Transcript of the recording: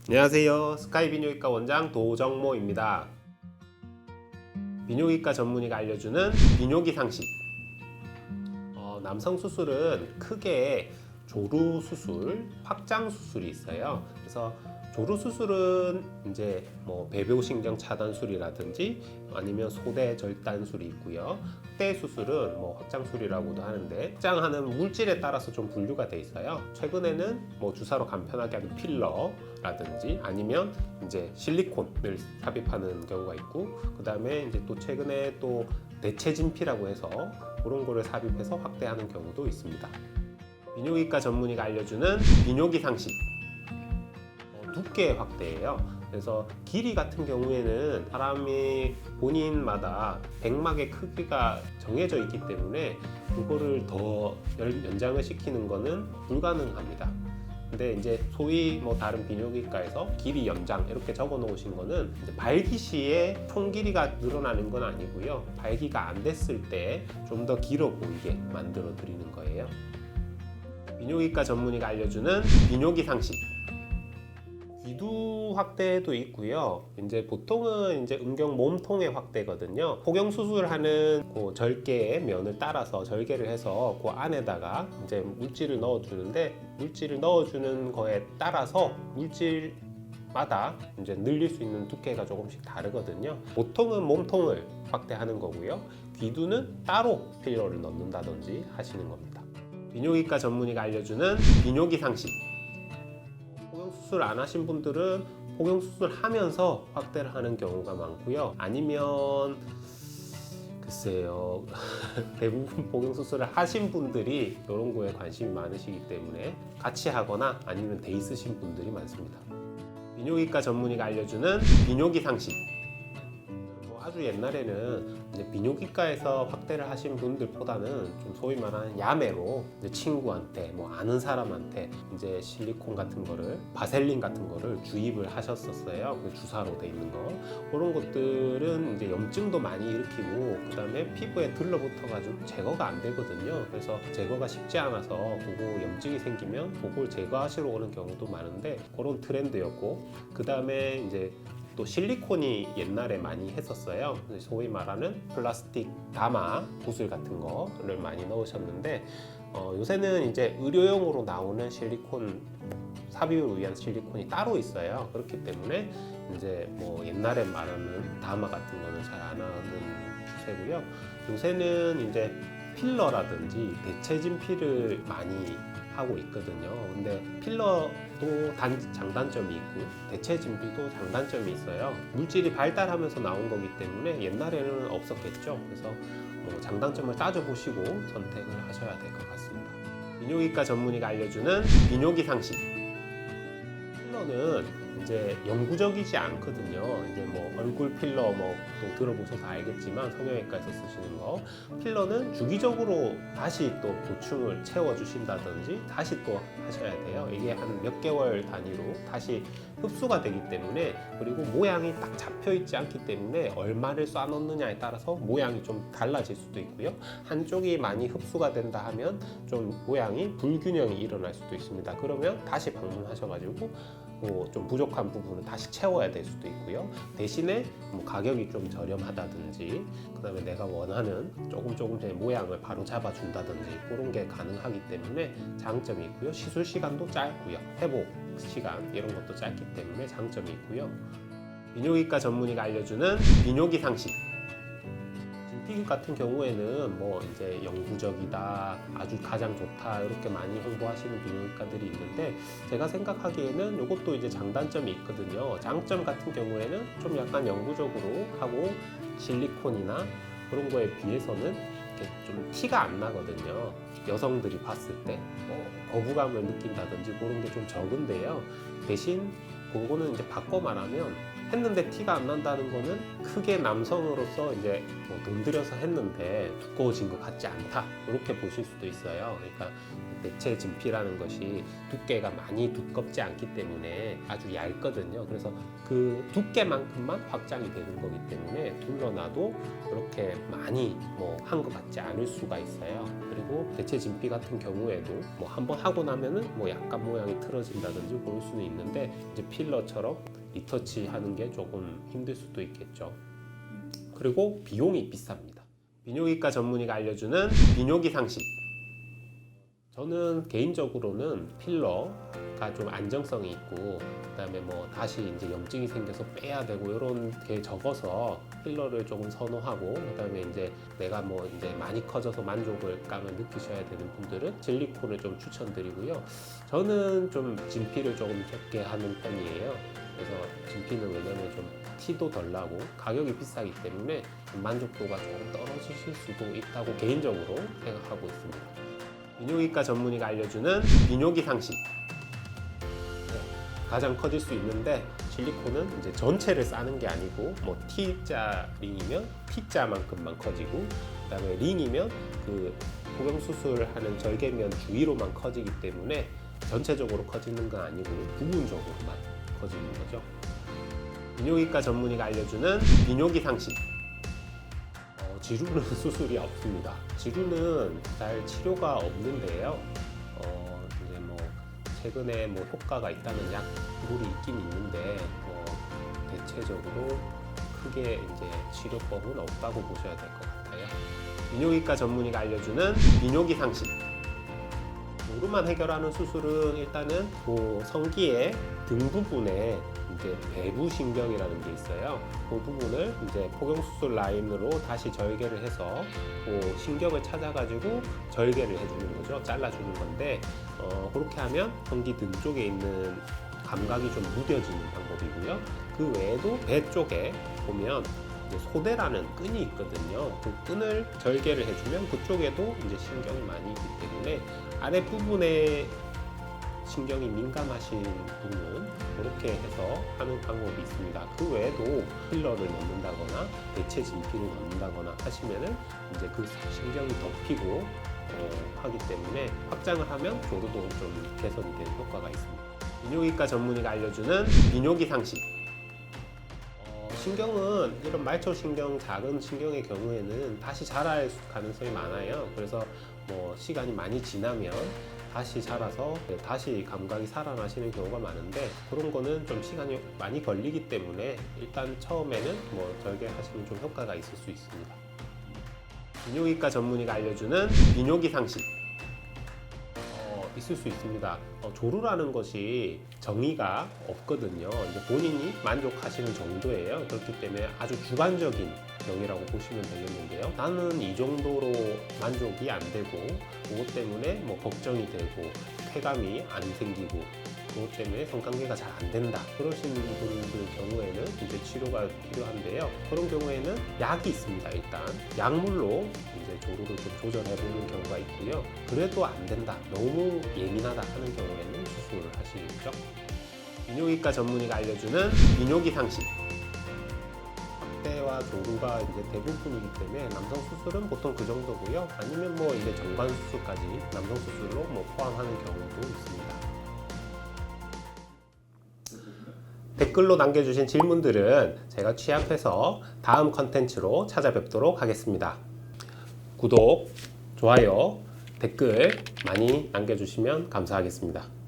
안녕하세요. 스카이 비뇨기과 원장 도정모입니다. 비뇨기과 전문의가 알려주는 비뇨기 상식. 남성 수술은 크게 조루 수술, 확장 수술이 있어요. 그래서 조루 수술은 이제 뭐 배변신경 차단술이라든지 아니면 소대 절단술이 있고요. 확대 수술은 뭐 확장술이라고도 하는데 확장하는 물질에 따라서 좀 분류가 돼 있어요. 최근에는 뭐 주사로 간편하게 하는 필러라든지 아니면 이제 실리콘을 삽입하는 경우가 있고, 그 다음에 이제 또 최근에 또 대체진피라고 해서 그런 거를 삽입해서 확대하는 경우도 있습니다. 비뇨기과 전문의가 알려주는 비뇨기 상식. 두께 확대예요. 그래서 길이 같은 경우에는 사람이 본인마다 백막의 크기가 정해져 있기 때문에 그거를 더 연장을 시키는 거는 불가능합니다. 근데 이제 소위 뭐 다른 비뇨기과에서 길이 연장 이렇게 적어 놓으신 거는 이제 발기 시에 총 길이가 늘어나는 건 아니고요. 발기가 안 됐을 때 좀 더 길어 보이게 만들어 드리는 거예요. 비뇨기과 전문의가 알려주는 비뇨기 상식. 귀두 확대도 있고요. 이제 보통은 이제 음경 몸통의 확대거든요. 폭경 수술하는 그 절개의 면을 따라서 절개를 해서 그 안에다가 이제 물질을 넣어주는데, 물질을 넣어주는 거에 따라서 물질마다 이제 늘릴 수 있는 두께가 조금씩 다르거든요. 보통은 몸통을 확대하는 거고요. 귀두는 따로 필러를 넣는다든지 하시는 겁니다. 비뇨기과 전문의가 알려주는 비뇨기 상식. 수술 안 하신 분들은 폭경 수술 하면서 확대를 하는 경우가 많고요. 아니면 글쎄요, 대부분 폭경 수술을 하신 분들이 이런 거에 관심이 많으시기 때문에 같이 하거나 아니면 돼 있으신 분들이 많습니다. 비뇨기과 전문의가 알려주는 비뇨기 상식. 아주 옛날에는 이제 비뇨기과에서 확대를 하신 분들보다는 좀 소위 말하는 야매로 이제 친구한테 뭐 아는 사람한테 이제 실리콘 같은 거를, 바셀린 같은 거를 주입을 하셨었어요. 그 주사로 돼 있는 거. 그런 것들은 이제 염증도 많이 일으키고 그다음에 피부에 들러붙어 가지고 제거가 안 되거든요. 그래서 제거가 쉽지 않아서 그거 염증이 생기면 그걸 제거하시러 오는 경우도 많은데, 그런 트렌드였고, 그다음에 이제 또 실리콘이 옛날에 많이 했었어요. 소위 말하는 플라스틱 다마 구슬 같은 거를 많이 넣으셨는데, 요새는 이제 의료용으로 나오는 실리콘, 삽입을 위한 실리콘이 따로 있어요. 그렇기 때문에 이제 뭐 옛날에 말하는 다마 같은 거는 잘 안 하는 추세고요. 요새는 이제 필러라든지 대체진피를 많이 하고 있거든요. 근데 필러도 장단점이 있고 대체진피도 장단점이 있어요. 물질이 발달하면서 나온 거기 때문에 옛날에는 없었겠죠. 그래서 뭐 장단점을 따져보시고 선택을 하셔야 될 것 같습니다. 비뇨기과 전문의가 알려주는 비뇨기 상식. 필러는 이제 영구적이지 않거든요. 이제 뭐 얼굴 필러 뭐 또 들어보셔서 알겠지만 성형외과에서 쓰시는 거, 필러는 주기적으로 다시 또 보충을 채워 주신다든지 다시 또 하셔야 돼요. 이게 한 몇 개월 단위로 다시 흡수가 되기 때문에, 그리고 모양이 딱 잡혀 있지 않기 때문에 얼마를 쏴 넣느냐에 따라서 모양이 좀 달라질 수도 있고요. 한쪽이 많이 흡수가 된다 하면 좀 모양이 불균형이 일어날 수도 있습니다. 그러면 다시 방문하셔가지고 좀 부족한 부분을 다시 채워야 될 수도 있고요. 대신에 뭐 가격이 좀 저렴하다든지, 그 다음에 내가 원하는 조금의 모양을 바로 잡아준다든지 그런 게 가능하기 때문에 장점이 있고요. 시술 시간도 짧고요. 회복 시간 이런 것도 짧기 때문에 장점이 있고요. 비뇨기과 전문의가 알려주는 비뇨기 상식. 진피 같은 경우에는 뭐 이제 영구적이다, 아주 가장 좋다 이렇게 많이 홍보하시는 비뇨기과들이 있는데, 제가 생각하기에는 이것도 이제 장단점이 있거든요. 장점 같은 경우에는 좀 약간 영구적으로 하고 실리콘이나 그런 거에 비해서는 이렇게 좀 티가 안 나거든요. 여성들이 봤을 때 거부감을 느낀다든지 그런 게 좀 적은데요. 대신 그거는 이제 바꿔 말하면 했는데 티가 안 난다는 거는 크게 남성으로서 이제 뭐 돈 들여서 했는데 두꺼워진 것 같지 않다, 이렇게 보실 수도 있어요. 그러니까 대체 진피라는 것이 두께가 많이 두껍지 않기 때문에 아주 얇거든요. 그래서 그 두께만큼만 확장이 되는 거기 때문에 둘러놔도 그렇게 많이 뭐 한 것 같지 않을 수가 있어요. 그리고 대체 진피 같은 경우에도 뭐 한번 하고 나면은 뭐 약간 모양이 틀어진다든지 그럴 수는 있는데, 이제 필러처럼 리터치 하는 게 조금 힘들 수도 있겠죠. 그리고 비용이 비쌉니다. 비뇨기과 전문의가 알려주는 비뇨기 상식. 저는 개인적으로는 필러가 좀 안정성이 있고, 그다음에 뭐 다시 이제 염증이 생겨서 빼야 되고 이런 게 적어서 필러를 조금 선호하고, 그다음에 이제 내가 뭐 이제 많이 커져서 만족감을 느끼셔야 되는 분들은 실리콘을 좀 추천드리고요. 저는 좀 진피를 조금 적게 하는 편이에요. 그래서 진피는 왜냐면 좀 티도 덜 나고 가격이 비싸기 때문에 만족도가 조금 떨어지실 수도 있다고 개인적으로 생각하고 있습니다. 비뇨기과 전문의가 알려주는 비뇨기 상식. 가장 커질 수 있는데, 실리콘은 이제 전체를 싸는 게 아니고 뭐 T자 링이면 T자만큼만 커지고, 그다음에 링이면 그 포경 수술하는 절개면 주위로만 커지기 때문에 전체적으로 커지는 건 아니고 부분적으로만 커지는 거죠. 비뇨기과 전문의가 알려주는 비뇨기 상식. 지루는 수술이 없습니다. 지루는 잘 치료가 없는데요. 이제 뭐 최근에 뭐 효과가 있다는 약물이 있긴 있는데, 대체적으로 크게 이제 치료법은 없다고 보셔야 될 것 같아요. 비뇨기과 전문의가 알려주는 비뇨기 상식. 요로만 해결하는 수술은 일단은 그 성기의 등 부분에 이제 배부 신경이라는 게 있어요. 그 부분을 이제 포경 수술 라인으로 다시 절개를 해서 그 신경을 찾아가지고 절개를 해주는 거죠. 잘라주는 건데, 그렇게 하면 성기 등 쪽에 있는 감각이 좀 무뎌지는 방법이고요. 그 외에도 배 쪽에 보면 이제 소대라는 끈이 있거든요. 그 끈을 절개를 해주면 그쪽에도 이제 신경이 많이 있기 때문에 아래 부분에 신경이 민감하신 분은 그렇게 해서 하는 방법이 있습니다. 그 외에도 필러를 넣는다거나 대체 진피를 넣는다거나 하시면은 이제 그 신경이 덮이고 하기 때문에 확장을 하면 조르도 좀 개선이 되는 효과가 있습니다. 비뇨기과 전문의가 알려주는 비뇨기 상식. 신경은 이런 말초신경, 작은 신경의 경우에는 다시 자랄 가능성이 많아요. 그래서 뭐 시간이 많이 지나면 다시 자라서 다시 감각이 살아나시는 경우가 많은데, 그런 거는 좀 시간이 많이 걸리기 때문에 일단 처음에는 뭐 절개하시면 좀 효과가 있을 수 있습니다. 비뇨기과 전문의가 알려주는 비뇨기 상식. 있을 수 있습니다. 조루라는 것이 정의가 없거든요. 이제 본인이 만족하시는 정도예요. 그렇기 때문에 아주 주관적인 병이라고 보시면 되겠는데요. 나는 이 정도로 만족이 안 되고, 그것 때문에 뭐 걱정이 되고, 쾌감이 안 생기고, 그것 때문에 성관계가 잘 안 된다, 그러신 분들 경우에는 이제 치료가 필요한데요. 그런 경우에는 약이 있습니다. 일단 약물로 이제 조루를 좀 조절해 보는 경우가 있고요. 그래도 안 된다, 너무 예민하다 하는 경우에는 수술을 하시겠죠. 비뇨기과 전문의가 알려주는 비뇨기 상식. 확대와 조루가 이제 대부분이기 때문에 남성 수술은 보통 그 정도고요. 아니면 뭐 이제 정관 수술까지 남성 수술로 뭐 포함하는 경우도 있습니다. 댓글로 남겨주신 질문들은 제가 취합해서 다음 컨텐츠로 찾아뵙도록 하겠습니다. 구독, 좋아요, 댓글 많이 남겨주시면 감사하겠습니다.